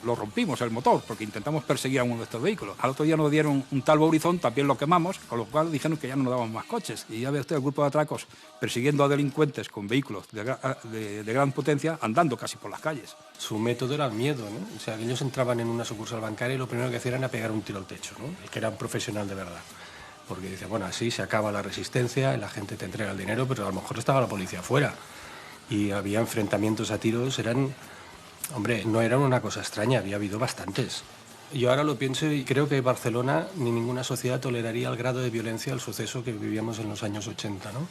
lo rompimos el motor porque intentamos perseguir a uno de estos vehículos. Al otro día nos dieron un Talbot Horizon, también lo quemamos, con lo cual dijeron que ya no nos daban más coches. Y ya ve usted el grupo de atracos persiguiendo a delincuentes con vehículos de gran potencia andando casi por las calles. Su método era el miedo, ¿no? O sea, que ellos entraban en una sucursal bancaria y lo primero que hacían era pegar un tiro al techo, ¿no? El que era un profesional de verdad. Porque dice, bueno, así se acaba la resistencia, la gente te entrega el dinero, pero a lo mejor estaba la policía afuera. Y había enfrentamientos a tiros, hombre, no eran una cosa extraña, había habido bastantes. Yo ahora lo pienso y creo que Barcelona ni ninguna sociedad toleraría el grado de violencia del suceso que vivíamos en los años 80, ¿no?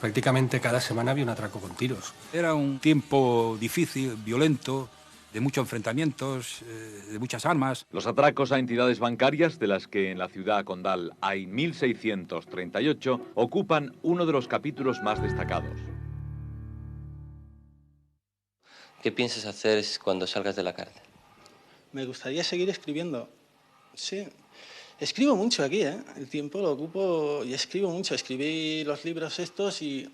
Prácticamente cada semana había un atraco con tiros. Era un tiempo difícil, violento, de muchos enfrentamientos, de muchas armas. Los atracos a entidades bancarias, de las que en la ciudad condal hay 1.638, ocupan uno de los capítulos más destacados. ¿Qué piensas hacer cuando salgas de la cárcel? Me gustaría seguir escribiendo. Sí. Escribo mucho aquí, ¿eh? El tiempo lo ocupo y escribo mucho. Escribí los libros estos y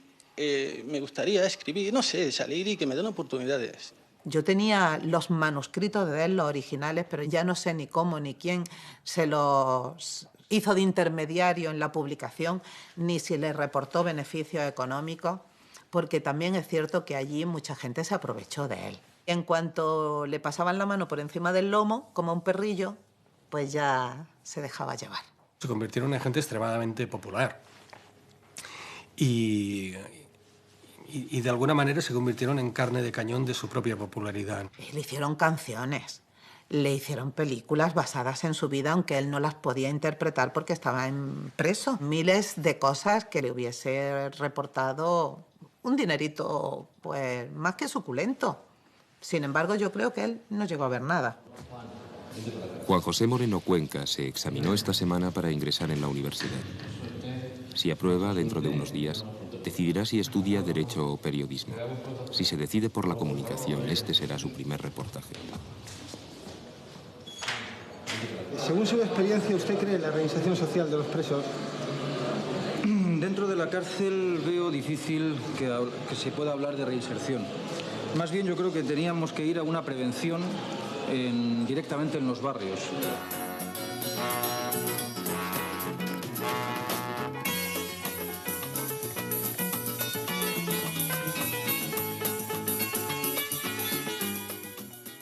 me gustaría escribir, no sé, salir y que me den oportunidades. Yo tenía los manuscritos de él, los originales, pero ya no sé ni cómo ni quién se los hizo de intermediario en la publicación, ni si le reportó beneficios económicos. porque también es cierto que allí mucha gente se aprovechó de él. En cuanto le pasaban la mano por encima del lomo, como un perrillo, pues ya se dejaba llevar. Se convirtieron en gente extremadamente popular y de alguna manera se convirtieron en carne de cañón de su propia popularidad. Le hicieron canciones, le hicieron películas basadas en su vida, aunque él no las podía interpretar porque estaba preso. Miles de cosas que le hubiese reportado un dinerito, pues, más que suculento. Sin embargo, yo creo que él no llegó a ver nada. Juan José Moreno Cuenca se examinó esta semana para ingresar en la universidad. Si aprueba, dentro de unos días, decidirá si estudia Derecho o Periodismo. Si se decide por la comunicación, este será su primer reportaje. Según su experiencia, ¿usted cree en la reinserción social de los presos? Dentro de la cárcel veo difícil que se pueda hablar de reinserción. Más bien yo creo que teníamos que ir a una prevención directamente en los barrios.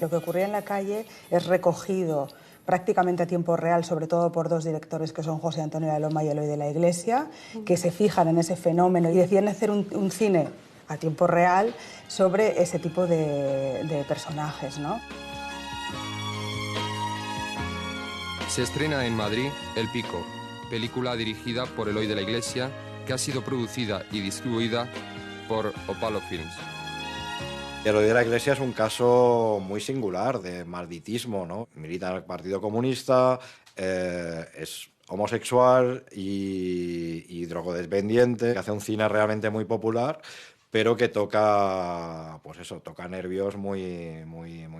Lo que ocurría en la calle es recogido prácticamente a tiempo real, sobre todo por dos directores que son José Antonio de la Loma y Eloy de la Iglesia, que se fijan en ese fenómeno y deciden hacer un cine a tiempo real sobre ese tipo de personajes, ¿no? Se estrena en Madrid El Pico, película dirigida por Eloy de la Iglesia, que ha sido producida y distribuida por Opalo Films. Eloy de la Iglesia es un caso muy singular de malditismo, ¿no? Milita en el Partido Comunista, es homosexual y drogodependiente, que hace un cine realmente muy popular, pero que toca, pues eso, toca nervios muy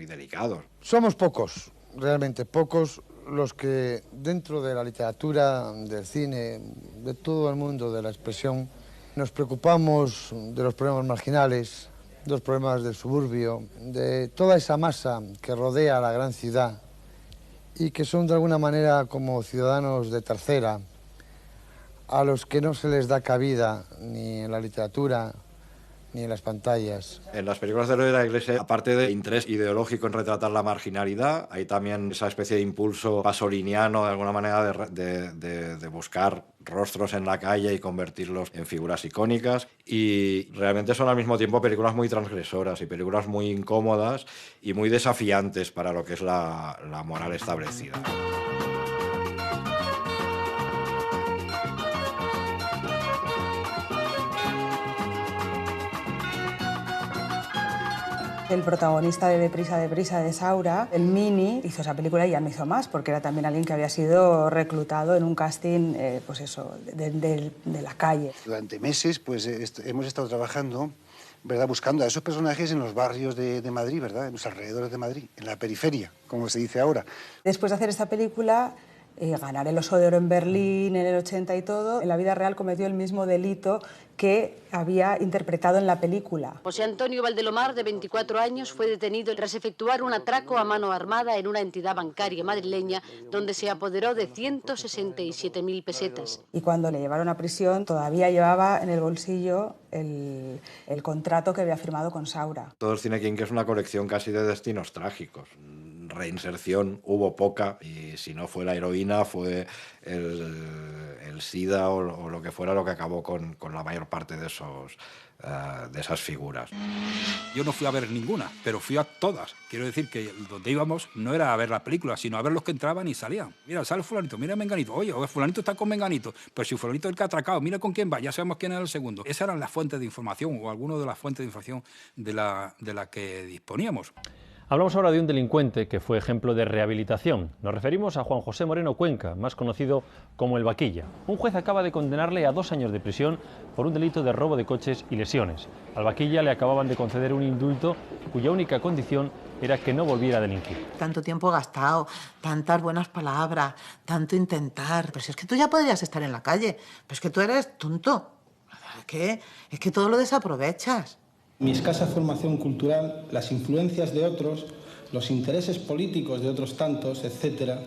delicados. Somos pocos, realmente pocos, los que dentro de la literatura, del cine, de todo el mundo de la expresión, nos preocupamos de los problemas marginales, de los problemas del suburbio, de toda esa masa que rodea la gran ciudad y que son de alguna manera como ciudadanos de tercera, a los que no se les da cabida ni en la literatura ni en las pantallas. En las películas de Eloy de la Iglesia, aparte de interés ideológico en retratar la marginalidad, hay también esa especie de impulso pasoliniano, de alguna manera, de buscar rostros en la calle y convertirlos en figuras icónicas. Y realmente son al mismo tiempo películas muy transgresoras y películas muy incómodas y muy desafiantes para lo que es la moral establecida. El protagonista de Deprisa, Deprisa, de Saura, el Mini, hizo esa película y ya no hizo más, porque era también alguien que había sido reclutado en un casting, pues eso, de la calle. Durante meses pues, hemos estado trabajando, ¿verdad?, buscando a esos personajes en los barrios de Madrid, ¿verdad?, en los alrededores de Madrid, en la periferia, como se dice ahora. Después de hacer esta película, ganar el Oso de Oro en Berlín en el 80 y todo, en la vida real cometió el mismo delito que había interpretado en la película. José Antonio Valdelomar, de 24 años, fue detenido tras efectuar un atraco a mano armada en una entidad bancaria madrileña donde se apoderó de 167.000 pesetas. Y cuando le llevaron a prisión todavía llevaba en el bolsillo el contrato que había firmado con Saura. Todo el cine que es una colección casi de destinos trágicos. Reinserción hubo poca y si no fue la heroína fue el SIDA o lo que fuera lo que acabó con la mayor parte de esas figuras. Yo no fui a ver ninguna, pero fui a todas. Quiero decir que donde íbamos no era a ver la película, sino a ver los que entraban y salían. Mira, sale fulanito, mira Menganito. Oye, fulanito está con Menganito. Pero si fulanito es el que ha atracado, mira con quién va, ya sabemos quién era el segundo. Esas eran las fuentes de información o algunas de las fuentes de información de la que disponíamos. Hablamos ahora de un delincuente que fue ejemplo de rehabilitación. Nos referimos a Juan José Moreno Cuenca, más conocido como el Vaquilla. Un juez acaba de condenarle a 2 años de prisión por un delito de robo de coches y lesiones. Al Vaquilla le acababan de conceder un indulto cuya única condición era que no volviera a delinquir. Tanto tiempo gastado, tantas buenas palabras, tanto intentar. Pero si es que tú ya podrías estar en la calle, pero es que tú eres tonto. Es que todo lo desaprovechas. Mi escasa formación cultural, las influencias de otros, los intereses políticos de otros tantos, etc.,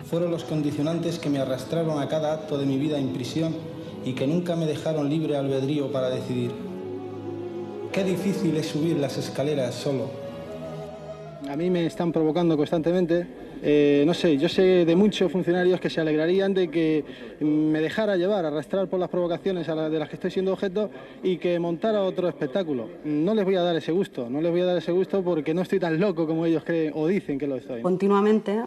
fueron los condicionantes que me arrastraron a cada acto de mi vida en prisión y que nunca me dejaron libre albedrío para decidir. qué difícil es subir las escaleras solo. A mí me están provocando constantemente. No sé, yo sé de muchos funcionarios que se alegrarían de que me dejara llevar, arrastrar por las provocaciones de las que estoy siendo objeto y que montara otro espectáculo. No les voy a dar ese gusto, no les voy a dar ese gusto porque no estoy tan loco como ellos creen o dicen que lo estoy. Continuamente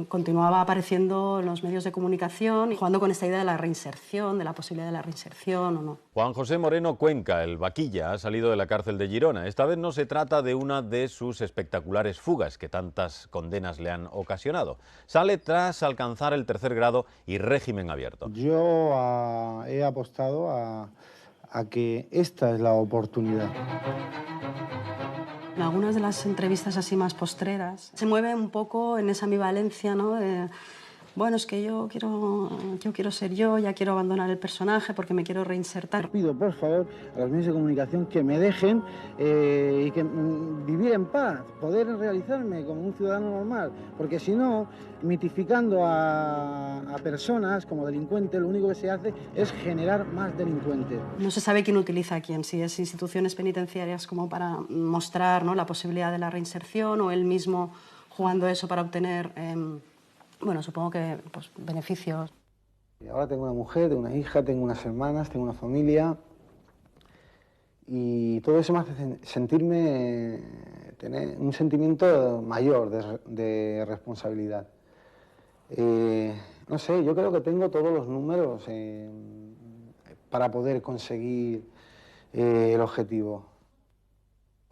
continuaba apareciendo en los medios de comunicación y jugando con esta idea de la reinserción, de la posibilidad de la reinserción o no. Juan José Moreno Cuenca, el vaquilla, ha salido de la cárcel de Girona. Esta vez no se trata de una de sus espectaculares fugas que tantas condenas le han ocasionado. Sale tras alcanzar el 3er grado y régimen abierto. Yo he apostado a que esta es la oportunidad. En algunas de las entrevistas así más postreras se mueve un poco en esa ambivalencia, ¿no? Bueno, es que yo quiero ser yo, ya quiero abandonar el personaje porque me quiero reinsertar. Pido, por favor, a los medios de comunicación que me dejen y que vivir en paz, poder realizarme como un ciudadano normal, porque si no, mitificando a personas como delincuentes, lo único que se hace es generar más delincuentes. No se sabe quién utiliza a quién, si es instituciones penitenciarias como para mostrar, ¿no?, la posibilidad de la reinserción o él mismo jugando eso para obtener... Bueno, supongo que pues, beneficios. Ahora tengo una mujer, tengo una hija, tengo unas hermanas, tengo una familia y todo eso me hace sentirme, tener un sentimiento mayor de responsabilidad. No sé, yo creo que tengo todos los números para poder conseguir el objetivo.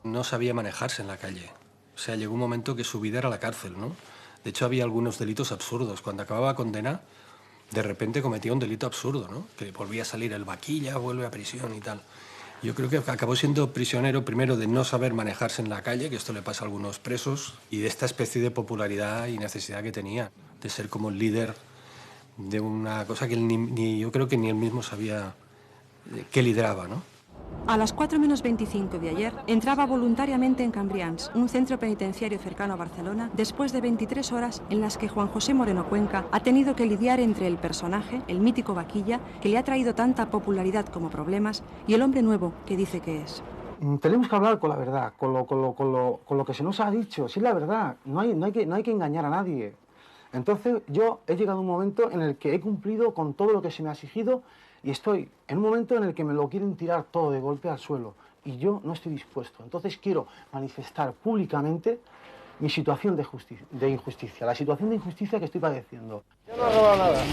No sabía manejarse en la calle. O sea, llegó un momento que su vida era la cárcel, ¿no? De hecho, había algunos delitos absurdos. Cuando acababa condena, de repente cometía un delito absurdo, ¿no? Que volvía a salir el vaquilla, vuelve a prisión y tal. Yo creo que acabó siendo prisionero primero de no saber manejarse en la calle, que esto le pasa a algunos presos, y de esta especie de popularidad y necesidad que tenía, de ser como el líder de una cosa que él yo creo que ni él mismo sabía que lideraba, ¿no? A las 4 menos 25 de ayer entraba voluntariamente en Cambrians, un centro penitenciario cercano a Barcelona, después de 23 horas en las que Juan José Moreno Cuenca ha tenido que lidiar entre el personaje, el mítico vaquilla, que le ha traído tanta popularidad como problemas, y el hombre nuevo que dice que es. Tenemos que hablar con la verdad, con lo que se nos ha dicho. Sí, la verdad, no hay que engañar a nadie. Entonces yo he llegado a un momento en el que he cumplido con todo lo que se me ha exigido y estoy en un momento en el que me lo quieren tirar todo de golpe al suelo y yo no estoy dispuesto. Entonces quiero manifestar públicamente mi situación de injusticia, la situación de injusticia que estoy padeciendo. Yo no he robado nada.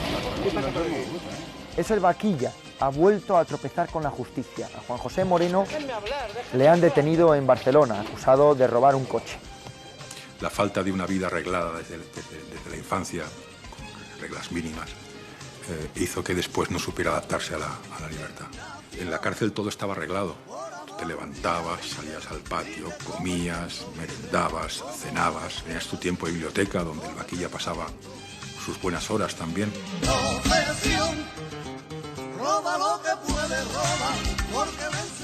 Es el vaquilla, ha vuelto a tropezar con la justicia. A Juan José Moreno le han detenido en Barcelona, acusado de robar un coche. La falta de una vida arreglada desde la infancia, con reglas mínimas, hizo que después no supiera adaptarse a la libertad. En la cárcel todo estaba arreglado. Te levantabas, salías al patio, comías, merendabas, cenabas, tenías tu tiempo de biblioteca donde el vaquilla pasaba sus buenas horas también.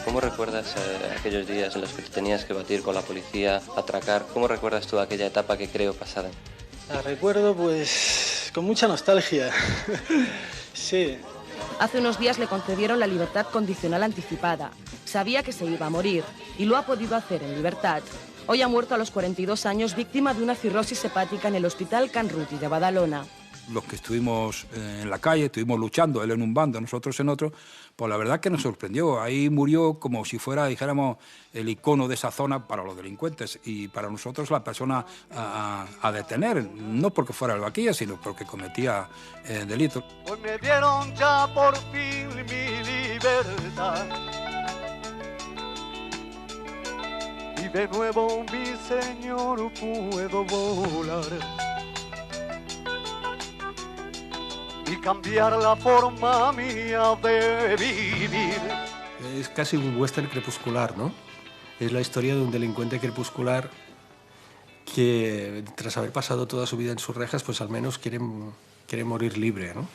¿Cómo recuerdas aquellos días en los que te tenías que batir con la policía, atracar? ¿Cómo recuerdas tú aquella etapa que creo pasada? La recuerdo pues con mucha nostalgia. Sí. Hace unos días le concedieron la libertad condicional anticipada. Sabía que se iba a morir y lo ha podido hacer en libertad. Hoy ha muerto a los 42 años víctima de una cirrosis hepática en el Hospital Can Ruti de Badalona. Los que estuvimos en la calle, estuvimos luchando, él en un bando, nosotros en otro, pues la verdad que nos sorprendió. Ahí murió como si fuera, dijéramos, el icono de esa zona para los delincuentes y para nosotros la persona a detener, no porque fuera el vaquilla, sino porque cometía delitos. Hoy me dieron ya por fin mi libertad y de nuevo mi señor puedo volar y cambiar la forma mía de vivir. Es casi un western crepuscular, ¿no? Es la historia de un delincuente crepuscular que, tras haber pasado toda su vida en sus rejas, pues al menos quiere morir libre, ¿no?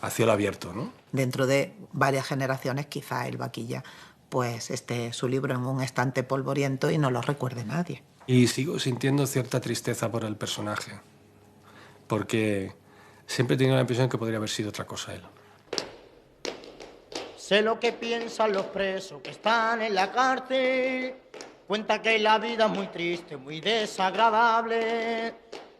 A cielo abierto, ¿no? Dentro de varias generaciones, quizá el vaquilla pues esté su libro en un estante polvoriento y no lo recuerde nadie. Y sigo sintiendo cierta tristeza por el personaje, porque siempre he tenido la impresión que podría haber sido otra cosa él. Sé lo que piensan los presos que están en la cárcel. Cuenta que la vida es muy triste, muy desagradable.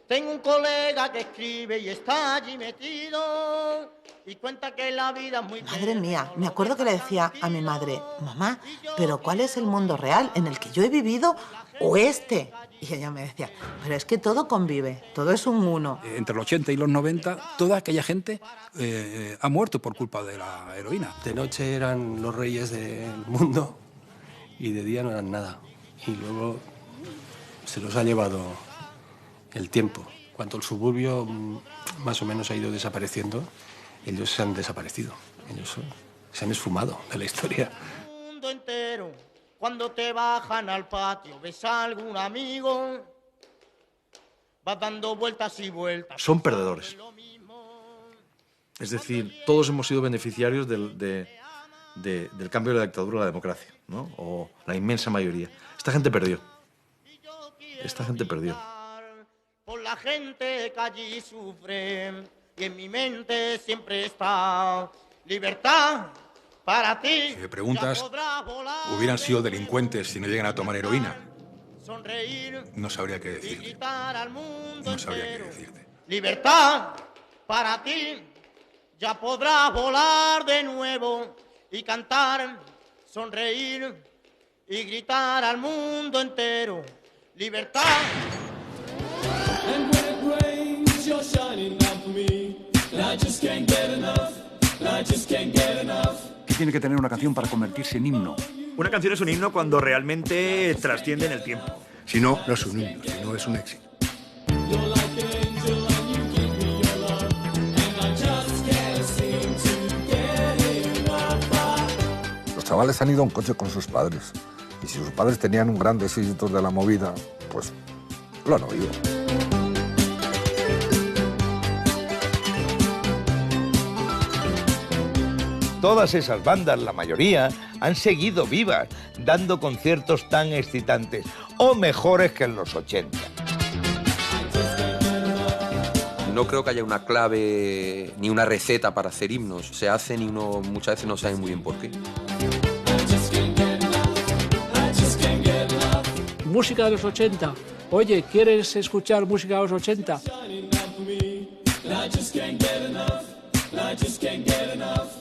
Tengo un colega que escribe y está allí metido y cuenta que la vida es muy... Madre mía, me acuerdo que le decía a mi madre, mamá, ¿pero cuál es el mundo real en el que yo he vivido o este? Y ella me decía, pero es que todo convive, todo es un uno. Entre los 80 y los 90, toda aquella gente ha muerto por culpa de la heroína. De noche eran los reyes del mundo y de día no eran nada. Y luego se los ha llevado el tiempo. Cuando el suburbio más o menos ha ido desapareciendo, ellos se han desaparecido, ellos se han esfumado de la historia. El mundo entero, cuando te bajan al patio, ves a algún amigo, vas dando vueltas y vueltas. Son perdedores. Es decir, todos hemos sido beneficiarios del cambio de la dictadura a la democracia, ¿no? O la inmensa mayoría. Esta gente perdió. Esta gente perdió. Por la gente que allí sufre y en mi mente siempre está libertad para ti. Si me preguntas, ¿hubieran sido delincuentes si no llegan a tomar heroína? No sabría qué decirte. No sabría qué decirte. Libertad para ti, ya podrás volar de nuevo y cantar, sonreír y gritar al mundo entero. Libertad. And when it rains, you're shining out for me. And I just can't get enough. And I just can't get enough. ¿Qué tiene que tener una canción para convertirse en himno? Una canción es un himno cuando realmente trasciende en el tiempo. Si no, no es un himno, si no es un éxito. You're like an angel and you give me your love. And I just can't seem to get enough. Los chavales han ido a un coche con sus padres. Y si sus padres tenían un gran éxito de la movida, pues lo han oído. Todas esas bandas, la mayoría, han seguido vivas, dando conciertos tan excitantes, o mejores que en los 80. No creo que haya una clave ni una receta para hacer himnos. Se hacen y uno muchas veces no sabe muy bien por qué. Música de los 80. Oye, ¿quieres escuchar música de los 80? And I just can't get enough. And I just can't get enough.